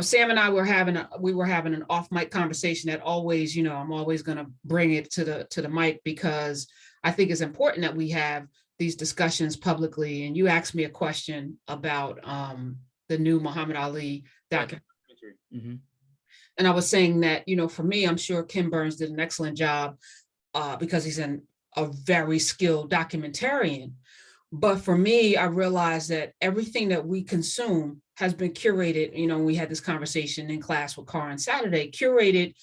Sam and I were having an off mic conversation that always, I'm always going to bring it to the mic, because I think it's important that we have these discussions publicly. And you asked me a question about the new Muhammad Ali documentary. Mm-hmm. And I was saying that, for me, I'm sure Ken Burns did an excellent job because he's a very skilled documentarian. But for me, I realized that everything that we consume has been curated. We had this conversation in class with Carr on Saturday, curated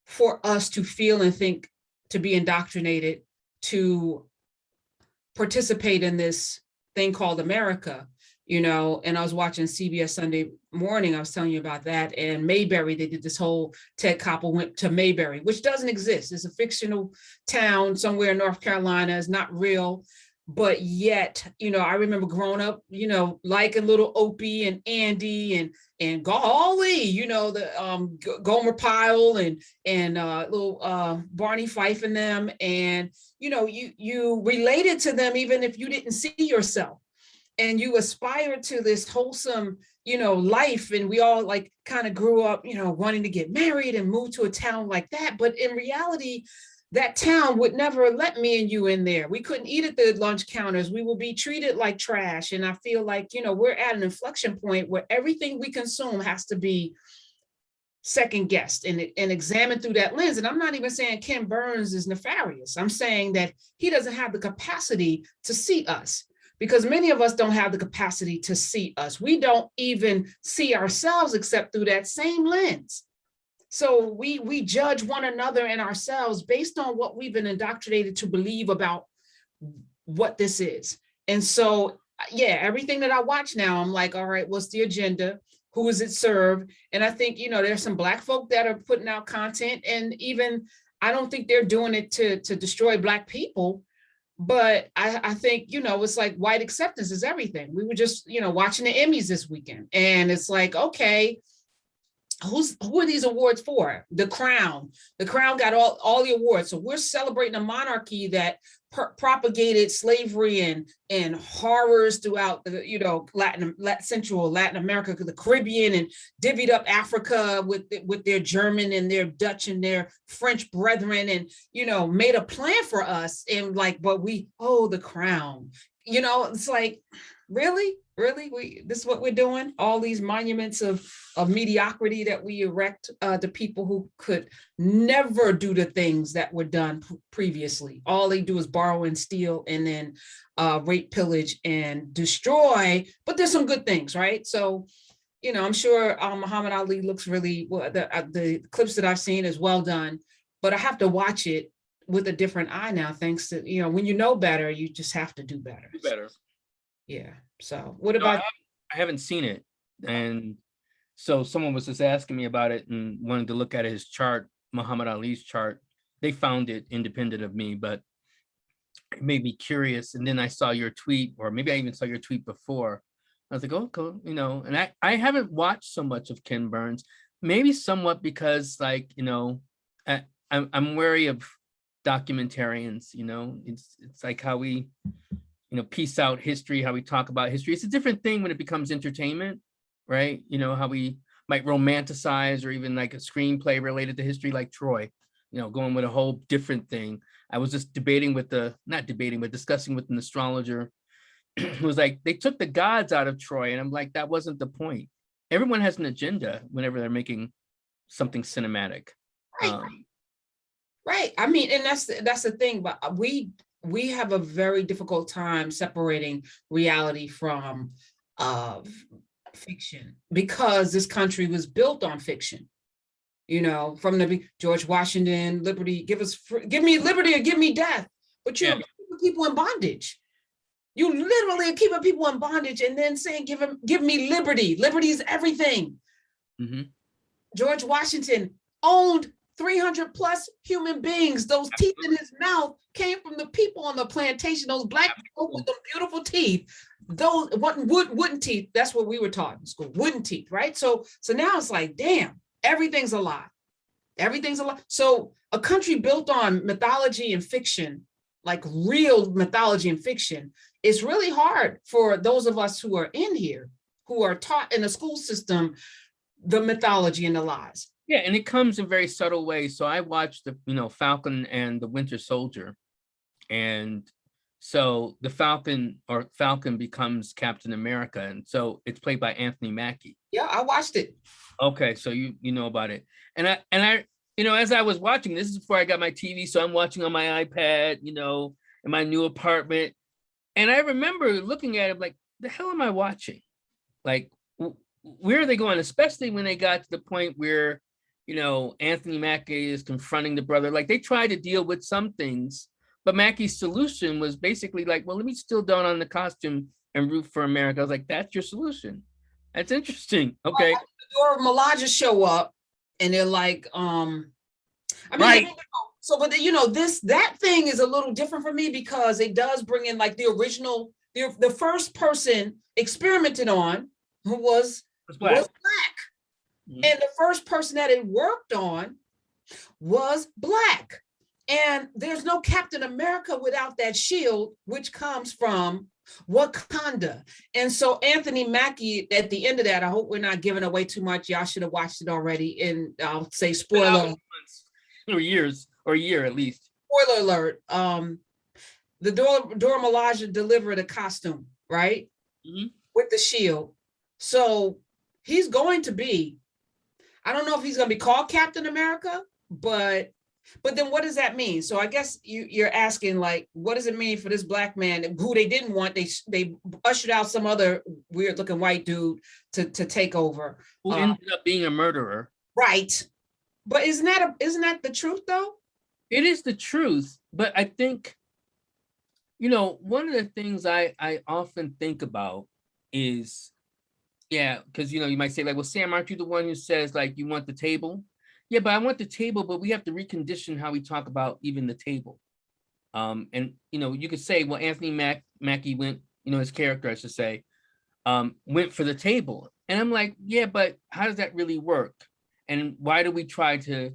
for us to feel and think, to be indoctrinated, to participate in this thing called America, and I was watching CBS Sunday Morning. I was telling you about that. And Mayberry, they did this whole Ted Koppel went to Mayberry, which doesn't exist. It's a fictional town somewhere in North Carolina. It's not real. But yet, I remember growing up, liking little Opie and Andy and Golly, the Gomer Pyle and little Barney Fife and them. And, you related to them even if you didn't see yourself. And you aspired to this wholesome, life. And we all kind of grew up, wanting to get married and move to a town like that. But in reality, that town would never let me and you in there. We couldn't eat at the lunch counters. We would be treated like trash. And I feel like, we're at an inflection point where everything we consume has to be second guessed and examined through that lens. And I'm not even saying Ken Burns is nefarious. I'm saying that he doesn't have the capacity to see us, because many of us don't have the capacity to see us. We don't even see ourselves except through that same lens. So we judge one another and ourselves based on what we've been indoctrinated to believe about what this is. And so, everything that I watch now, I'm like, all right, what's the agenda? Who is it served? And I think, there's some Black folk that are putting out content, and even I don't think they're doing it to destroy Black people. But I think, it's like white acceptance is everything. We were just, watching the Emmys this weekend, and it's like, okay, who are these awards for? The Crown got all the awards. So we're celebrating a monarchy that propagated slavery and horrors throughout the, Central Latin America, the Caribbean, and divvied up Africa with their German and their Dutch and their French brethren, and, made a plan for us. And but the Crown, it's like, really, this is what we're doing? All these monuments of mediocrity that we erect to people who could never do the things that were done previously. All they do is borrow and steal, and then rape, pillage, and destroy. But there's some good things, right? So, I'm sure Muhammad Ali looks really well. The clips that I've seen is well done, but I have to watch it with a different eye now, thanks to, when you know better, you just have to do better. Do better. Yeah. So what about? I haven't seen it. And so someone was just asking me about it and wanted to look at his chart, Muhammad Ali's chart. They found it independent of me, but it made me curious. And then I saw your tweet, or maybe I even saw your tweet before. I was like, oh, cool, and I haven't watched so much of Ken Burns, maybe somewhat because I'm wary of documentarians, it's like how we, piece out history, how we talk about history. It's a different thing when it becomes entertainment, right? How we might romanticize, or even like a screenplay related to history, like Troy, going with a whole different thing. I was just discussing with an astrologer who was like, they took the gods out of Troy. And I'm like, that wasn't the point. Everyone has an agenda whenever they're making something cinematic. Right. I mean, and that's the thing, but we have a very difficult time separating reality from fiction, because this country was built on fiction. From the George Washington, liberty, give me liberty or give me death. But you're keeping people in bondage. You literally are keeping people in bondage, and then saying, give me liberty. Liberty is everything. Mm-hmm. George Washington owned 300 plus human beings. Those teeth in his mouth came from the people on the plantation, those Black people with the beautiful teeth. Those wooden teeth, that's what we were taught in school, wooden teeth, right? So now it's like, damn, everything's a lie. Everything's a lie. So a country built on mythology and fiction, like real mythology and fiction, it's really hard for those of us who are in here who are taught in the school system the mythology and the lies. Yeah, and it comes in very subtle ways. So I watched the, Falcon and the Winter Soldier. And so the Falcon becomes Captain America. And so it's played by Anthony Mackie. Yeah, I watched it. Okay, so you know about it. And I as I was watching, this is before I got my TV, so I'm watching on my iPad, in my new apartment. And I remember looking at it like, the hell am I watching? Like, where are they going? Especially when they got to the point where, Anthony Mackie is confronting the brother. Like, they tried to deal with some things, but Mackie's solution was basically like, well, let me still down on the costume and root for America. I was like, that's your solution. That's interesting. Okay. Well, Dora Milaje show up and they're like, right. So, but that thing is a little different for me because it does bring in like the original, the first person experimented on who was black. Mm-hmm. And the first person that it worked on was black. And there's no Captain America without that shield, which comes from Wakanda. And so Anthony Mackie, at the end of that, I hope we're not giving away too much. Y'all should have watched it already. And I'll say spoiler. Or years, or a year at least. Spoiler alert. The Dora Milaje delivered a costume, right? Mm-hmm. With the shield. So he's going to be, I don't know if he's going to be called Captain America, but then what does that mean? So I guess you're asking, like, what does it mean for this black man who they didn't want? They ushered out some other weird looking white dude to take over. Who ended up being a murderer. Right. But isn't that the truth though? It is the truth. But I think, one of the things I often think about is, because, you might say like, well, Sam, aren't you the one who says like, you want the table? Yeah, but I want the table, but we have to recondition how we talk about even the table. And, you could say, well, Anthony Mackie went, his character, I should say, went for the table. And I'm like, yeah, but how does that really work? And why do we try to,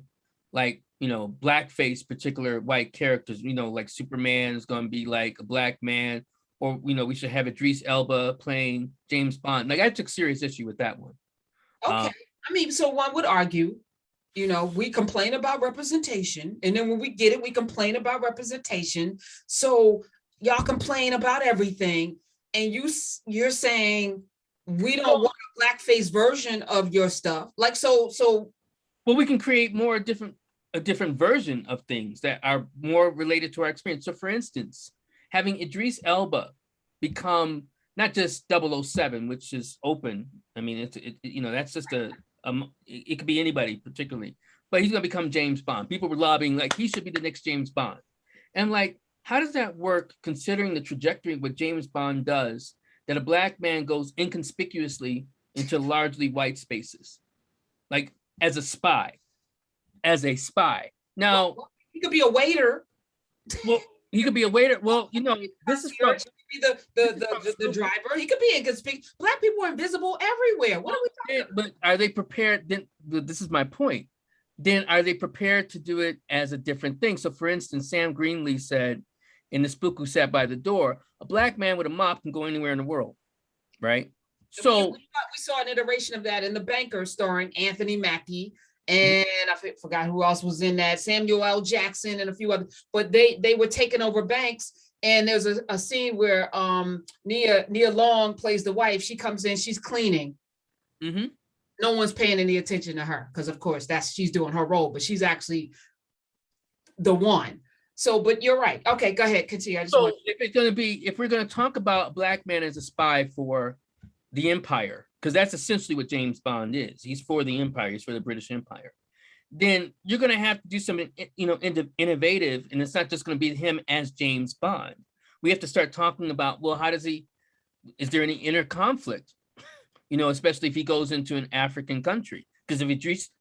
like, blackface particular white characters? Like Superman is going to be like a black man, or, we should have Idris Elba playing James Bond. Like, I took serious issue with that one. Okay. So one would argue, we complain about representation, and then when we get it, we complain about representation. So y'all complain about everything, and you're saying we don't want a blackface version of your stuff. Like, so. Well, we can create a different version of things that are more related to our experience. So, for instance, having Idris Elba become not just 007, which is open. I mean, that's just it could be anybody particularly, but he's going to become James Bond. People were lobbying like he should be the next James Bond. And like, how does that work considering the trajectory of what James Bond does, that a black man goes inconspicuously into largely white spaces, like as a spy. Now, he could be a waiter. Well, he could be a waiter. Well, this is from, be the driver. He could be inconspicuous. Black people are invisible everywhere. What are we talking about? But are they prepared? Then this is my point. Then are they prepared to do it as a different thing? So, for instance, Sam Greenlee said in The Spook Who Sat by the Door, a black man with a mop can go anywhere in the world, right? So we saw an iteration of that in The Banker, starring Anthony Mackie, and I forgot who else was in that. Samuel L. Jackson and a few others. But they were taking over banks. And there's a scene where Nia Long plays the wife. She comes in, she's cleaning. Mm-hmm. No one's paying any attention to her because, of course, she's doing her role, but she's actually the one. So, but you're right. Okay, go ahead, continue. If we're going to talk about a black man as a spy for the empire, because that's essentially what James Bond is. He's for the empire. He's for the British Empire. Then you're going to have to do something, innovative, and it's not just going to be him as James Bond. We have to start talking about, well, is there any inner conflict? Especially if he goes into an African country, because if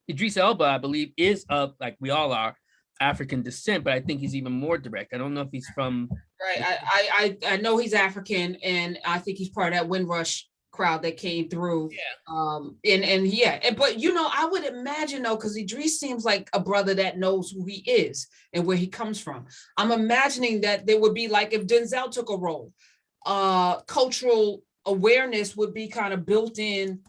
Idris Elba, I believe, is of, like we all are, African descent, but I think he's even more direct. I don't know if he's from. Right. I know he's African, and I think he's part of that Windrush crowd that came through. Yeah. But I would imagine though, because Idris seems like a brother that knows who he is and where he comes from. I'm imagining that there would be, like, if Denzel took a role, cultural awareness would be kind of built in,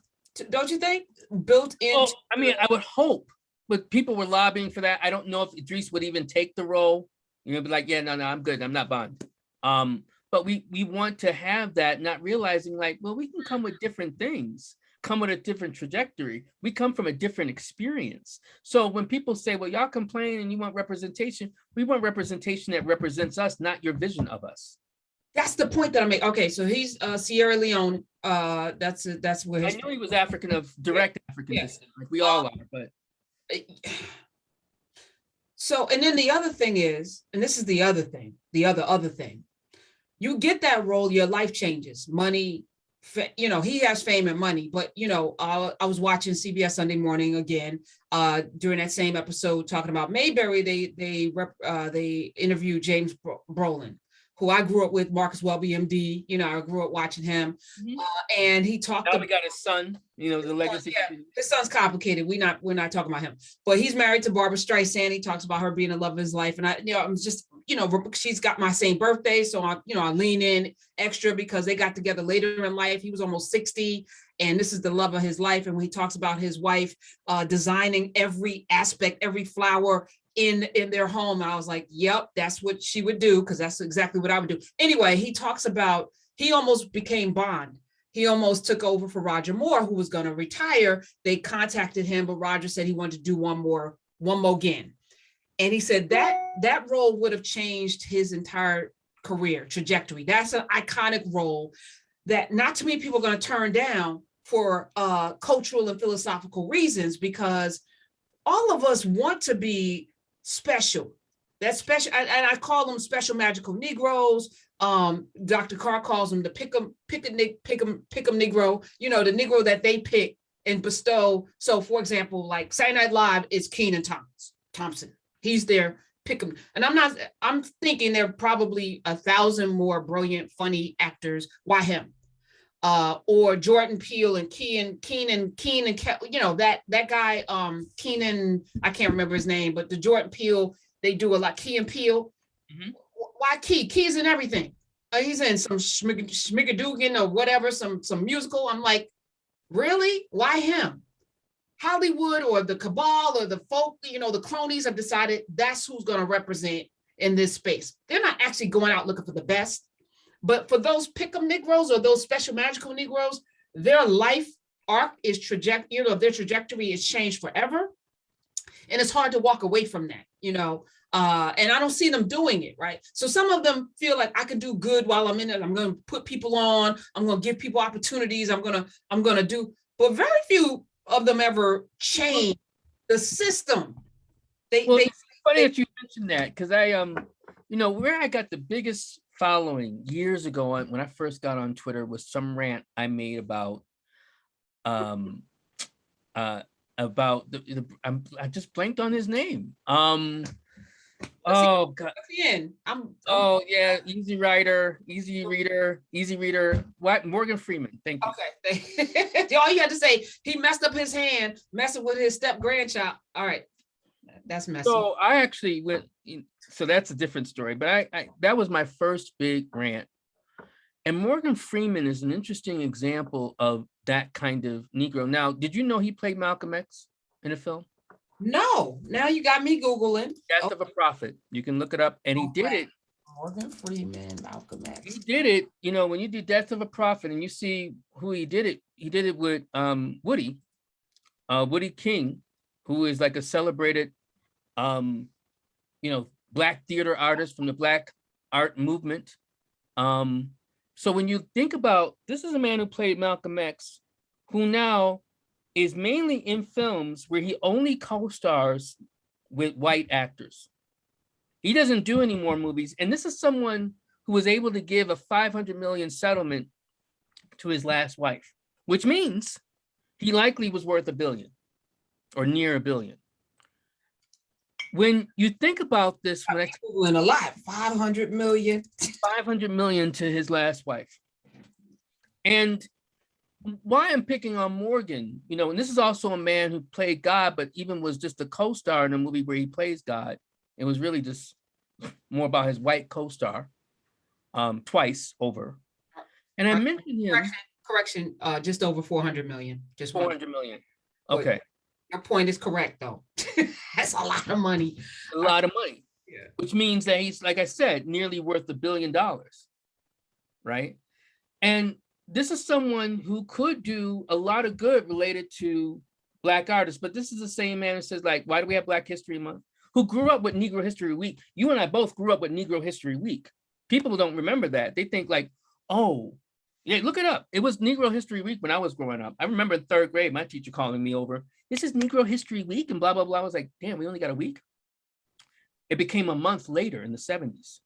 don't you think? Built into. Well, I mean, I would hope, but people were lobbying for that. I don't know if Idris would even take the role. You know, be like, yeah, no, I'm good. I'm not Bond. But we want to have that, not realizing like, well, we can come with different things, come with a different trajectory. We come from a different experience. So when people say, well, y'all complain and you want representation, we want representation that represents us, not your vision of us. That's the point that I make. Okay, so he's Sierra Leone. That's where I knew he was African, of direct African descent, like we all are, but. So, and then the other thing is, and this is the other thing, the other thing, you get that role, your life changes, money, you know, he has fame and money, but you know, I was watching CBS Sunday Morning again during that same episode talking about Mayberry. They interviewed James Brolin, who I grew up with, Marcus Welby, MD. You know, I grew up watching him, and he talked. Now we got his son. You know, the legacy. Yeah, his son's complicated. We're not talking about him, but he's married to Barbara Streisand. He talks about her being the love of his life, and I'm just, she's got my same birthday, so I lean in extra because they got together later in life. He was almost 60, and this is the love of his life. And when he talks about his wife designing every aspect, every flower in their home, I was like, yep, that's what she would do, because that's exactly what I would do. Anyway, he talks about, he almost became Bond. He almost took over for Roger Moore, who was going to retire. They contacted him, but Roger said he wanted to do one more again. And he said that role would have changed his entire career trajectory. That's an iconic role that not too many people are going to turn down for cultural and philosophical reasons, because all of us want to be special. That's special, and I call them special magical Negroes. Dr. Carr calls them the pick 'em Negro. You know, the Negro that they pick and bestow. So, for example, like Saturday Night Live is Kenan Thompson. He's their pick 'em, and I'm thinking there are probably 1,000 more brilliant, funny actors. Why him? Or Jordan Peele and Keenan, that guy, Keenan, I can't remember his name, but the Jordan Peele, they do a lot. Key and Peele. Mm-hmm. Why Key? Key's in everything. He's in some Schmigadoogin or whatever, some musical. I'm like, really? Why him? Hollywood or the cabal or the folk, the cronies have decided that's who's going to represent in this space. They're not actually going out looking for the best. But for those pick-em Negroes or those special magical Negroes, their life arc is their trajectory is changed forever. And it's hard to walk away from that, and I don't see them doing it, right? So some of them feel like I can do good while I'm in it. I'm going to put people on. I'm going to give people opportunities. I'm going to do, but very few of them ever change the system. It's funny that you mentioned that, because I, where I got the biggest following years ago when I first got on Twitter was some rant I made about I just blanked on his name. Oh God. Yeah, easy reader. What? Morgan Freeman. Thank you. Okay. All you had to say, he messed up his hand messing with his step grandchild. All right. That's messy. So I actually went, so that's a different story, but I that was my first big rant. And Morgan Freeman is an interesting example of that kind of Negro. Now, did you know he played Malcolm X in a film? No. Now you got me Googling. Death of a Prophet. You can look it up. And he did it. Morgan Freeman, Malcolm X. He did it, when you do Death of a Prophet and you see who he did it with Woody King, who is like a celebrated Black theater artist from the Black art movement. So when you think about, this is a man who played Malcolm X, who now is mainly in films where he only co-stars with white actors. He doesn't do any more movies. And this is someone who was able to give a $500 million settlement to his last wife, which means he likely was worth $1 billion or near $1 billion. When you think about this, when Googling a lot, 500 million. 500 million to his last wife. And why I'm picking on Morgan, and this is also a man who played God, but even was just a co-star in a movie where he plays God. It was really just more about his white co-star twice over. And I Right. mentioned him. Correction, just over 400 million. Just 400 million. But Okay. your point is correct, though. That's a lot of money. A lot of money. Yeah. Which means that he's, like I said, nearly worth $1 billion. Right. And this is someone who could do a lot of good related to Black artists. But this is the same man who says, like, why do we have Black History Month? Who grew up with Negro History Week. You and I both grew up with Negro History Week. People don't remember that. They think like, oh, yeah, look it up. It was Negro History Week when I was growing up. I remember in 3rd grade, my teacher calling me over. This is Negro History Week and blah, blah, blah. I was like, damn, we only got a week. It became a month later in the 70s.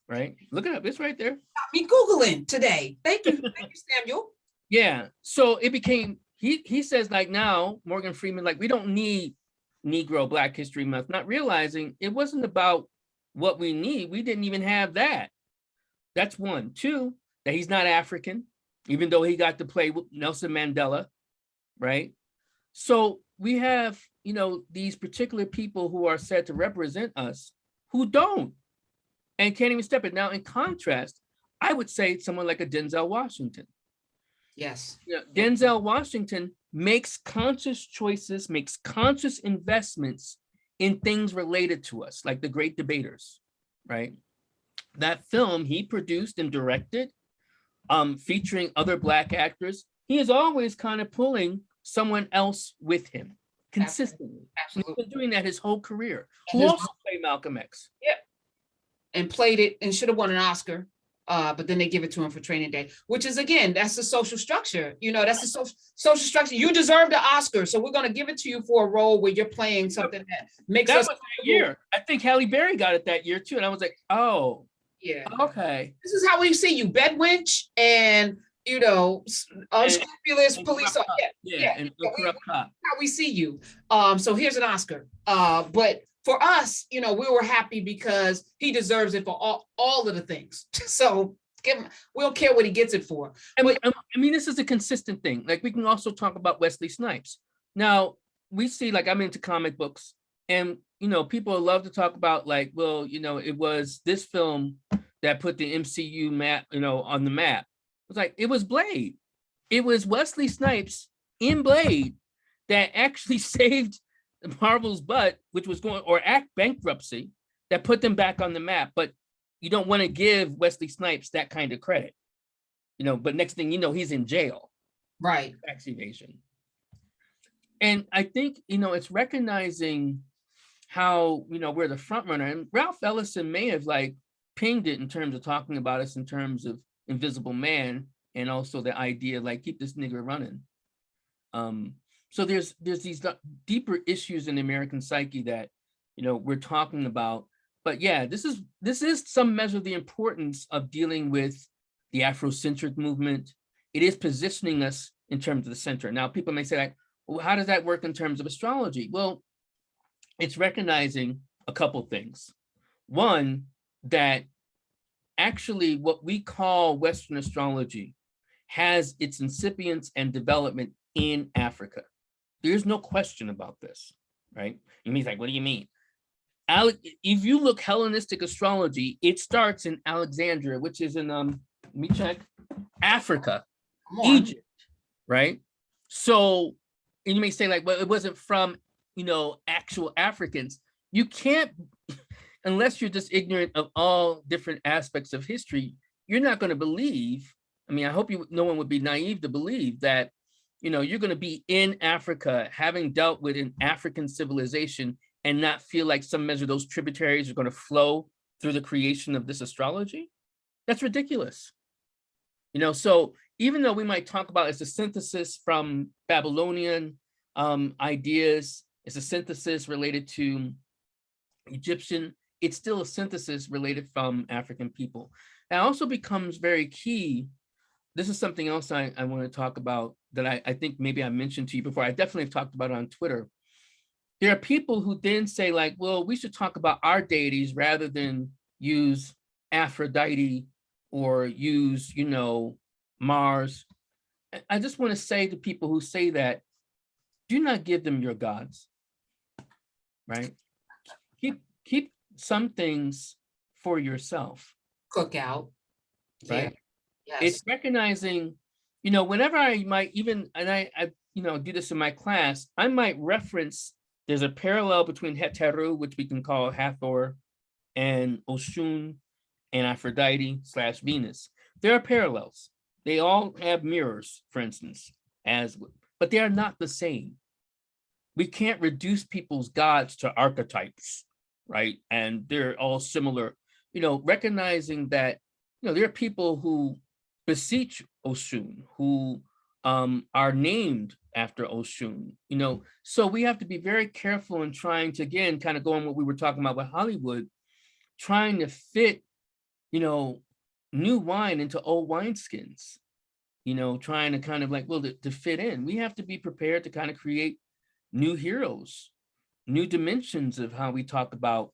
Right? Look it up. It's right there. Got me Googling today. Thank you. Thank you, Samuel. Yeah. So it became, he says like now, Morgan Freeman, like we don't need Negro Black History Month, not realizing it wasn't about what we need. We didn't even have that. That's one. Two, that he's not African, even though he got to play with Nelson Mandela, right? So we have, you know, these particular people who are said to represent us who don't and can't even step it. Now, in contrast, I would say someone like a Denzel Washington. Yes. You know, Denzel Washington makes conscious choices, makes conscious investments in things related to us, like The Great Debaters, right? That film he produced and directed, featuring other Black actors, he is always kind of pulling someone else with him consistently. Absolutely. He's been doing that his whole career. And Who also played Malcolm X. Yeah. And played it and should have won an Oscar. But then they give it to him for Training Day, which is, again, that's the social structure. You know, that's the social structure. You deserve the Oscar, so we're going to give it to you for a role where you're playing something that makes that us. Was that year. I think Halle Berry got it that year too, and I was like, oh, yeah, okay. This is how we see you, bedwench, and you know, unscrupulous police. And corrupt cop. How we see you. So here's an Oscar. But for us, you know, we were happy because he deserves it for all of the things. So give him, we don't care what he gets it for. I mean, this is a consistent thing. Like we can also talk about Wesley Snipes. Now we see, like, I'm into comic books, and you know, people love to talk about like, well, you know, it was this film that put the MCU map, you know, on the map. It's like it was Blade. It was Wesley Snipes in Blade that actually saved Marvel's butt, which was going or act bankruptcy, that put them back on the map. But you don't want to give Wesley Snipes that kind of credit, you know. But next thing you know, he's in jail, right? Tax evasion. And I think, you know, it's recognizing how, you know, we're the front runner. And Ralph Ellison may have like pinged it in terms of talking about us in terms of Invisible Man, and also the idea like keep this nigger running. So there's these deeper issues in the American psyche that, you know, we're talking about. But yeah, this is some measure of the importance of dealing with the Afrocentric movement. It is positioning us in terms of the center. Now, people may say, like, well, how does that work in terms of astrology? Well, it's recognizing a couple things. One, that actually what we call Western astrology has its incipience and development in Africa. There's no question about this, right? And he's like, what do you mean? If you look Hellenistic astrology, it starts in Alexandria, which is in, let me check, Africa, Egypt, right? So, and you may say like, well, it wasn't from, you know, actual Africans. You can't, unless you're just ignorant of all different aspects of history, you're not going to believe. I mean, I hope no one would be naive to believe that, you know, you're going to be in Africa, having dealt with an African civilization, and not feel like some measure those tributaries are going to flow through the creation of this astrology. That's ridiculous. You know, so even though we might talk about it's a synthesis from Babylonian ideas, it's a synthesis related to Egyptian, it's still a synthesis related from African people. It also becomes very key. This is something else I want to talk about that I think maybe I mentioned to you before. I definitely have talked about it on Twitter. There are people who then say like, well, we should talk about our deities rather than use Aphrodite or use, you know, Mars. I just want to say to people who say that, do not give them your gods, right? Keep some things for yourself. Cookout. Right? Yes. It's recognizing, you know, whenever I might even, and I you know, do this in my class, I might reference, there's a parallel between Heteru, which we can call Hathor, and Oshun and Aphrodite slash Venus. There are parallels. They all have mirrors, for instance, but they are not the same. We can't reduce people's gods to archetypes, right? And they're all similar. You know, recognizing that, you know, there are people who beseech Oshun, who are named after Oshun, you know. So we have to be very careful in trying to, again, kind of go on what we were talking about with Hollywood, trying to fit, you know, new wine into old wineskins, you know, trying to kind of like, well, to fit in. We have to be prepared to kind of create new heroes, new dimensions of how we talk about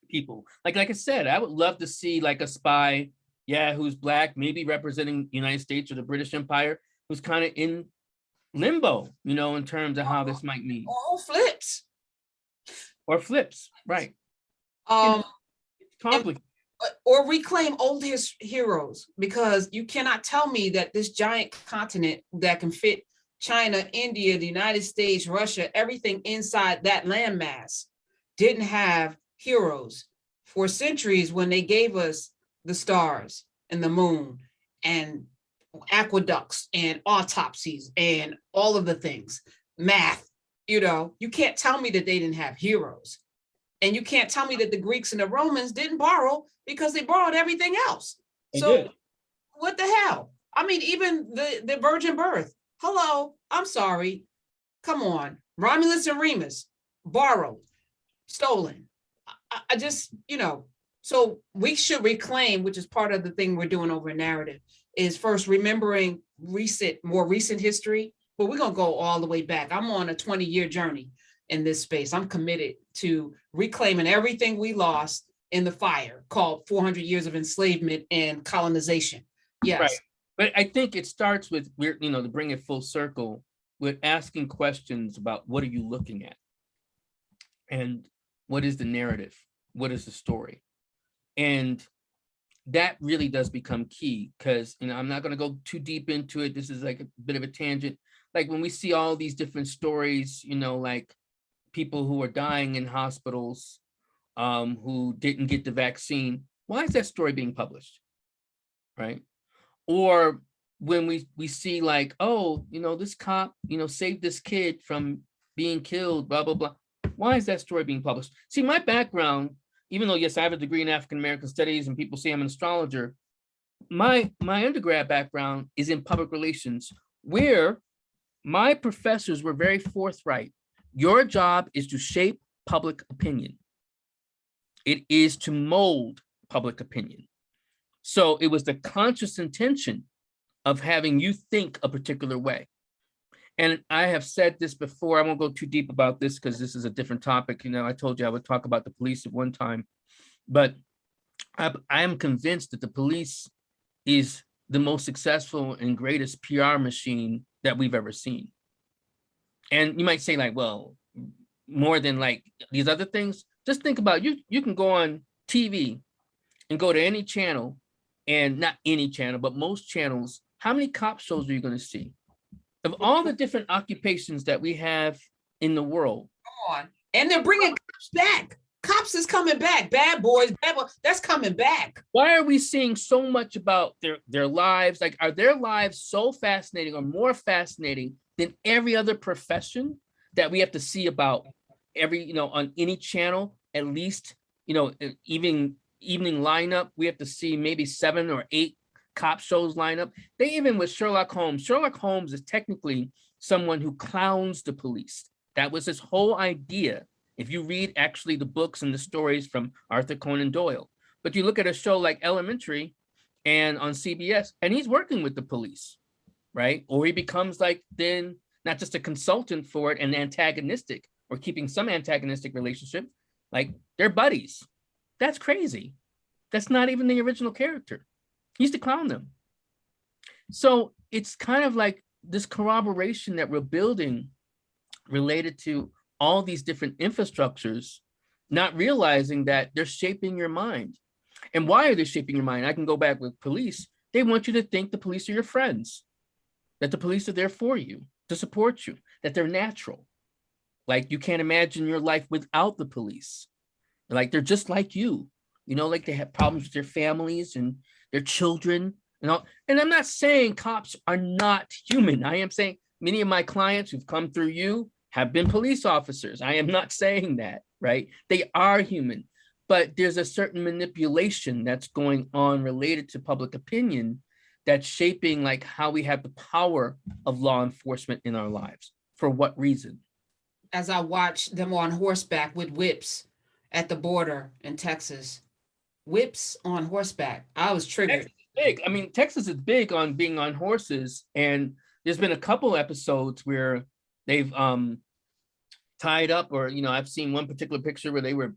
people. Like I said, I would love to see like a spy, yeah, who's Black, maybe representing the United States or the British Empire, who's kind of in limbo, you know, in terms of how this might mean. All flips. Or flips, right. You Um, know, it's complicated. or reclaim old heroes, because you cannot tell me that this giant continent that can fit China, India, the United States, Russia, everything inside that landmass didn't have heroes for centuries when they gave us the stars and the moon and aqueducts and autopsies and all of the things, math. You know, you can't tell me that they didn't have heroes. And you can't tell me that the Greeks and the Romans didn't borrow, because they borrowed everything else. So what the hell? I mean, even the virgin birth. Hello, I'm sorry. Come on. Romulus and Remus, borrowed, stolen. I just, you know, so we should reclaim, which is part of the thing we're doing over narrative, is first remembering more recent history, but we're going to go all the way back. I'm on a 20-year journey in this space. I'm committed to reclaiming everything we lost in the fire called 400 years of enslavement and colonization. Yes. Right. But I think it starts with, you know, to bring it full circle, with asking questions about what are you looking at? And what is the narrative? What is the story? And that really does become key, because, you know, I'm not going to go too deep into it. This is like a bit of a tangent. Like when we see all these different stories, you know, like people who are dying in hospitals, who didn't get the vaccine, why is that story being published? Right? Or when we see like, oh, you know, this cop, you know, saved this kid from being killed, blah, blah, blah. Why is that story being published? See, my background, even though, yes, I have a degree in African American studies and people say I'm an astrologer, my undergrad background is in public relations, where my professors were very forthright. Your job is to shape public opinion. It is to mold public opinion. So it was the conscious intention of having you think a particular way. And I have said this before, I won't go too deep about this because this is a different topic. You know, I told you I would talk about the police at one time, but I am convinced that the police is the most successful and greatest PR machine that we've ever seen. And you might say like, well, more than like these other things, just think about, you can go on TV and go to any channel, and not any channel, but most channels. How many cop shows are you going to see? Of all the different occupations that we have in the world. Come on. And they're bringing cops back. Cops is coming back. Bad boys, that's coming back. Why are we seeing so much about their lives? Like, are their lives so fascinating or more fascinating than every other profession that we have to see about every, you know, on any channel, at least, you know, even evening lineup, we have to see maybe 7 or 8 cop shows lineup. They even with Sherlock Holmes is technically someone who clowns the police. That was his whole idea. If you read actually the books and the stories from Arthur Conan Doyle, but you look at a show like Elementary and on CBS, and he's working with the police, right? Or he becomes like then not just a consultant for it and antagonistic, or keeping some antagonistic relationship, like they're buddies. That's crazy. That's not even the original character. He used to clown them. So it's kind of like this corroboration that we're building related to all these different infrastructures, not realizing that they're shaping your mind. And why are they shaping your mind? I can go back with police. They want you to think the police are your friends, that the police are there for you, to support you, that they're natural. Like you can't imagine your life without the police. Like they're just like you, like they have problems with their families and their children and all. And I'm not saying cops are not human. I am saying many of my clients who've come through you have been police officers. I am not saying that, right? They are human, but there's a certain manipulation that's going on related to public opinion that's shaping like how we have the power of law enforcement in our lives. For what reason? As I watched them on horseback with whips at the border in Texas, whips on horseback, I was triggered. Texas is big. I mean, Texas is big on being on horses, and there's been a couple episodes where they've tied up, or I've seen one particular picture where they were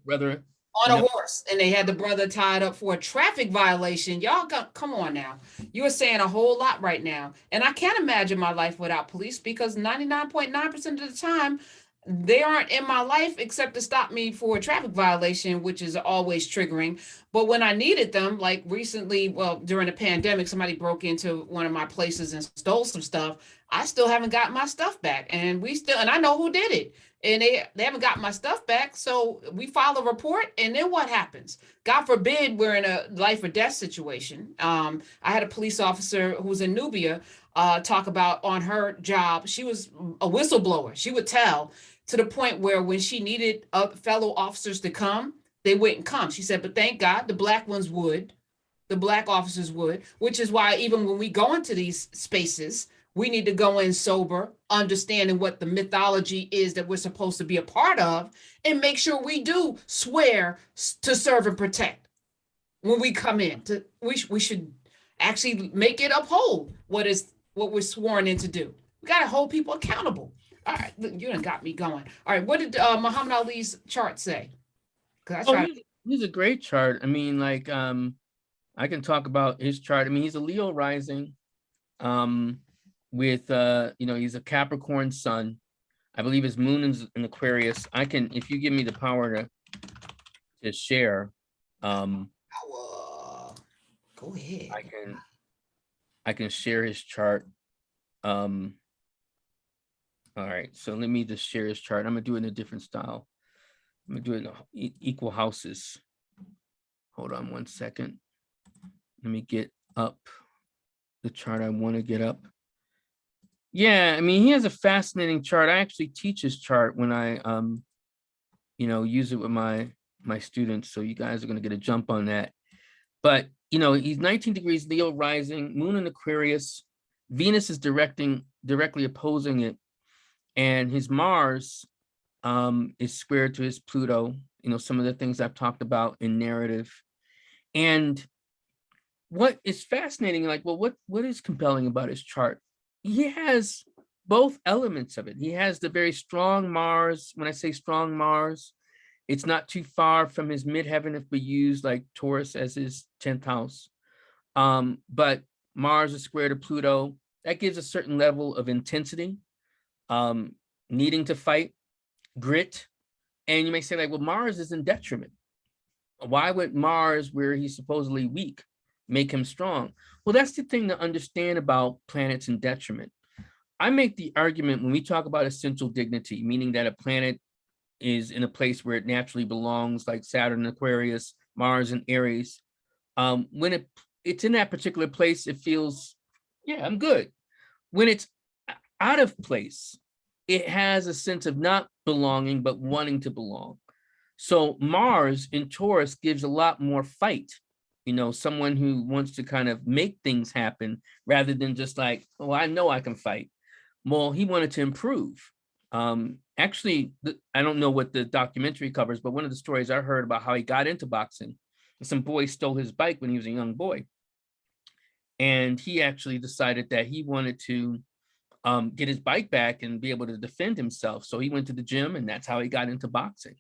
rather on a horse, and they had the brother tied up for a traffic violation. Y'all come on now. You are saying a whole lot right now. And I can't imagine my life without police, because 99.9% of the time, they aren't in my life except to stop me for a traffic violation, which is always triggering. But when I needed them, like recently, well, during the pandemic, somebody broke into one of my places and stole some stuff. I still haven't got my stuff back. And I know who did it. And they haven't got my stuff back. So we file a report, and then what happens? God forbid we're in a life or death situation. I had a police officer who was in Nubia talk about on her job. She was a whistleblower. She would tell, to the point where when she needed fellow officers to come, they wouldn't come. She said, but thank God the black ones would. The black officers would, which is why even when we go into these spaces, we need to go in sober, understanding what the mythology is that we're supposed to be a part of, and make sure we do swear to serve and protect when we come in. We should actually make it uphold what we're sworn in to do. We got to hold people accountable. All right, you done got me going. All right, what did Muhammad Ali's chart say? He's a great chart. I mean, like, I can talk about his chart. I mean, he's a Leo rising. With he's a Capricorn sun. I believe his moon is in Aquarius. If you give me the power to share, go ahead. I can share his chart. All right, so let me just share his chart. I'm gonna do it in a different style. I'm gonna do it in equal houses. Hold on 1 second. Let me get up the chart I want to get up. Yeah, I mean, he has a fascinating chart. I actually teach his chart when I use it with my students. So you guys are going to get a jump on that. But he's 19 degrees Leo rising, moon in Aquarius. Venus is directly opposing it, and his Mars is square to his Pluto. Some of the things I've talked about in narrative. And what is fascinating, like, well, what is compelling about his chart? He has both elements of it. He has the very strong Mars. When I say strong Mars, it's not too far from his midheaven if we use like Taurus as his 10th house. But Mars is square to Pluto. That gives a certain level of intensity, needing to fight, grit. And you may say, like, well, Mars is in detriment. Why would Mars, where he's supposedly weak, make him strong? Well, that's the thing to understand about planets in detriment. I make the argument when we talk about essential dignity, meaning that a planet is in a place where it naturally belongs, like Saturn, Aquarius, Mars, and Aries. When it's in that particular place, it feels, yeah, I'm good. When it's out of place, it has a sense of not belonging, but wanting to belong. So Mars in Taurus gives a lot more fight. Someone who wants to kind of make things happen rather than just like, oh, I know I can fight. Well, he wanted to improve. Actually, I don't know what the documentary covers, but one of the stories I heard about how he got into boxing, some boy stole his bike when he was a young boy. And he actually decided that he wanted to get his bike back and be able to defend himself. So he went to the gym, and that's how he got into boxing.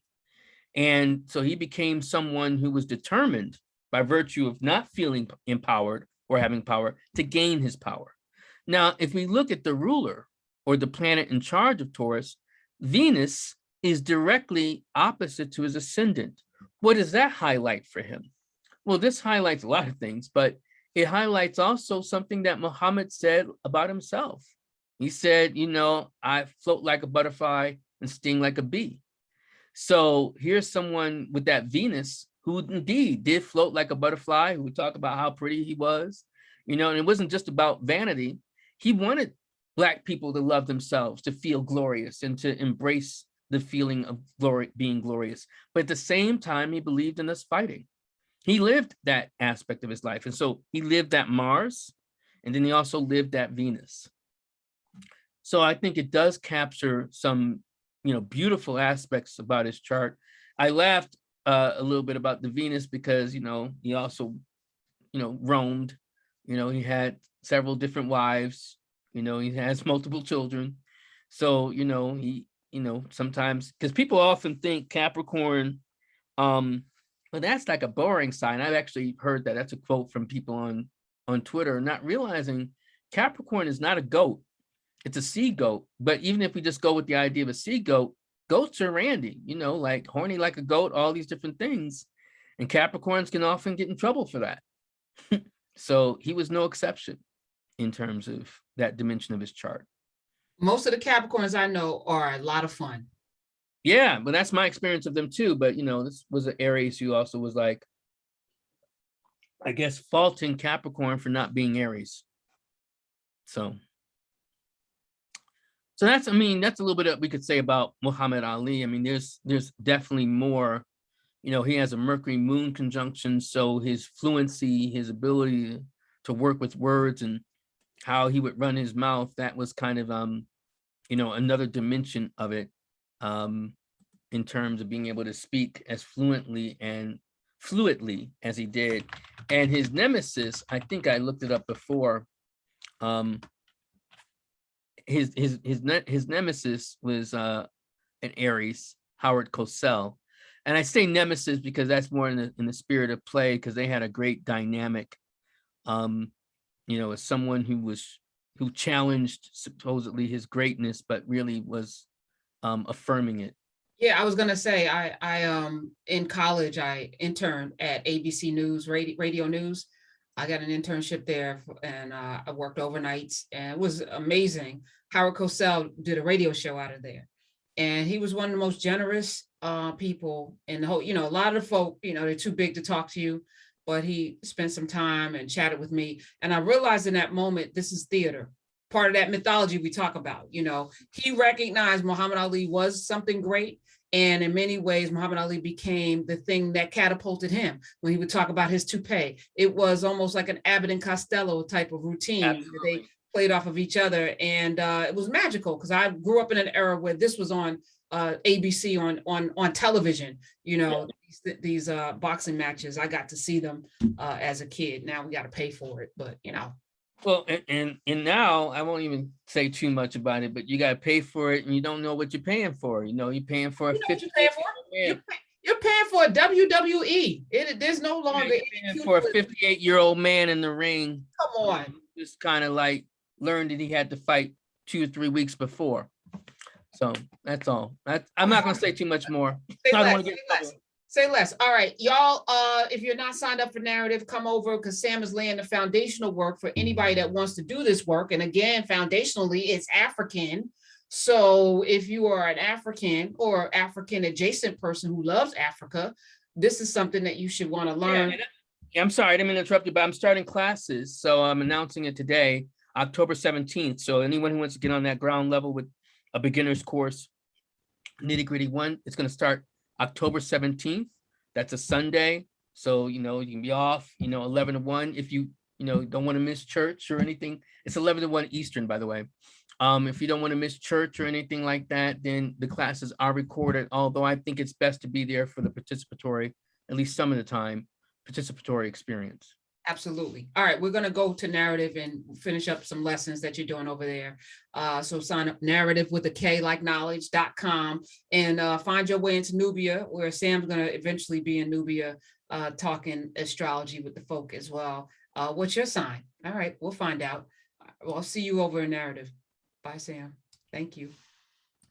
And so he became someone who was determined by virtue of not feeling empowered or having power to gain his power. Now, if we look at the ruler or the planet in charge of Taurus, Venus is directly opposite to his ascendant. What does that highlight for him? Well, this highlights a lot of things, but it highlights also something that Muhammad said about himself. He said, you know, I float like a butterfly and sting like a bee. So here's someone with that Venus who indeed did float like a butterfly, who would talk about how pretty he was, you know, and it wasn't just about vanity. He wanted Black people to love themselves, to feel glorious, and to embrace the feeling of glory, being glorious. But at the same time, he believed in us fighting. He lived that aspect of his life. And so he lived that Mars, and then he also lived that Venus. So I think it does capture some, you know, beautiful aspects about his chart. I laughed a little bit about the Venus because, you know, he also, you know, roamed, you know, he had several different wives, you know, he has multiple children. So, you know, he, you know, sometimes, because people often think Capricorn, well, that's like a boring sign. I've actually heard that. That's a quote from people on Twitter, not realizing Capricorn is not a goat. It's a sea goat. But even if we just go with the idea of a sea goat, goats are randy, you know, like horny like a goat, all these different things. And Capricorns can often get in trouble for that. So he was no exception in terms of that dimension of his chart. Most of the Capricorns I know are a lot of fun. Yeah, but that's my experience of them too. But, you know, this was an Aries who also was like, I guess, faulting Capricorn for not being Aries. So that's, I mean, that's a little bit that we could say about Muhammad Ali. I mean, there's definitely more, you know, he has a Mercury moon conjunction. So his fluency, his ability to work with words and how he would run his mouth, that was kind of, you know, another dimension of it, in terms of being able to speak as fluently and fluidly as he did. And his nemesis, I think I looked it up before, his nemesis was an Aries, Howard Cosell. And I say nemesis because that's more in the spirit of play, because they had a great dynamic, you know, as someone who challenged supposedly his greatness, but really was affirming it. Yeah, I was gonna say I in college I interned at ABC News radio news. I got an internship there and I worked overnights and it was amazing. Howard Cosell did a radio show out of there. And he was one of the most generous people in the whole, you know, a lot of the folk, you know, they're too big to talk to you, but he spent some time and chatted with me. And I realized in that moment, this is theater, part of that mythology we talk about. You know, he recognized Muhammad Ali was something great. And in many ways, Muhammad Ali became the thing that catapulted him when he would talk about his toupee. It was almost like an Abbott and Costello type of routine. They played off of each other. And it was magical because I grew up in an era where this was on ABC on television, you know, these boxing matches. I got to see them as a kid. Now we got to pay for it, but you know. Well, and now I won't even say too much about it, but you got to pay for it, and you don't know what you're paying for. You know, you're paying for a 58-year-old You're paying for a WWE. There's no longer for a 58-year-old man in the ring. Come on, just kind of like learned that he had to fight 2 or 3 weeks before. So that's all. I'm not going to say too much more. Say less. All right, y'all, if you're not signed up for Narrative, come over because Sam is laying the foundational work for anybody that wants to do this work. And again, foundationally, it's African. So if you are an African or African adjacent person who loves Africa, this is something that you should want to learn. Yeah, I'm sorry, I didn't mean to interrupt you, but I'm starting classes. So I'm announcing it today, October 17th. So anyone who wants to get on that ground level with a beginner's course, Nitty Gritty 1, it's going to start October 17th. That's a Sunday. So, you know, you can be off, you know, 11 to 1. If you know, don't want to miss church or anything, it's 11 to 1 Eastern, by the way. If you don't want to miss church or anything like that, then the classes are recorded. Although I think it's best to be there for the participatory, at least some of the time, participatory experience. Absolutely. All right, we're going to go to Narrative and finish up some lessons that you're doing over there. So sign up Narrative with a K like knowledge.com and find your way into Nubia, where Sam's going to eventually be in Nubia talking astrology with the folk as well. What's your sign? All right, we'll find out. Well, I'll see you over in Narrative. Bye, Sam. Thank you.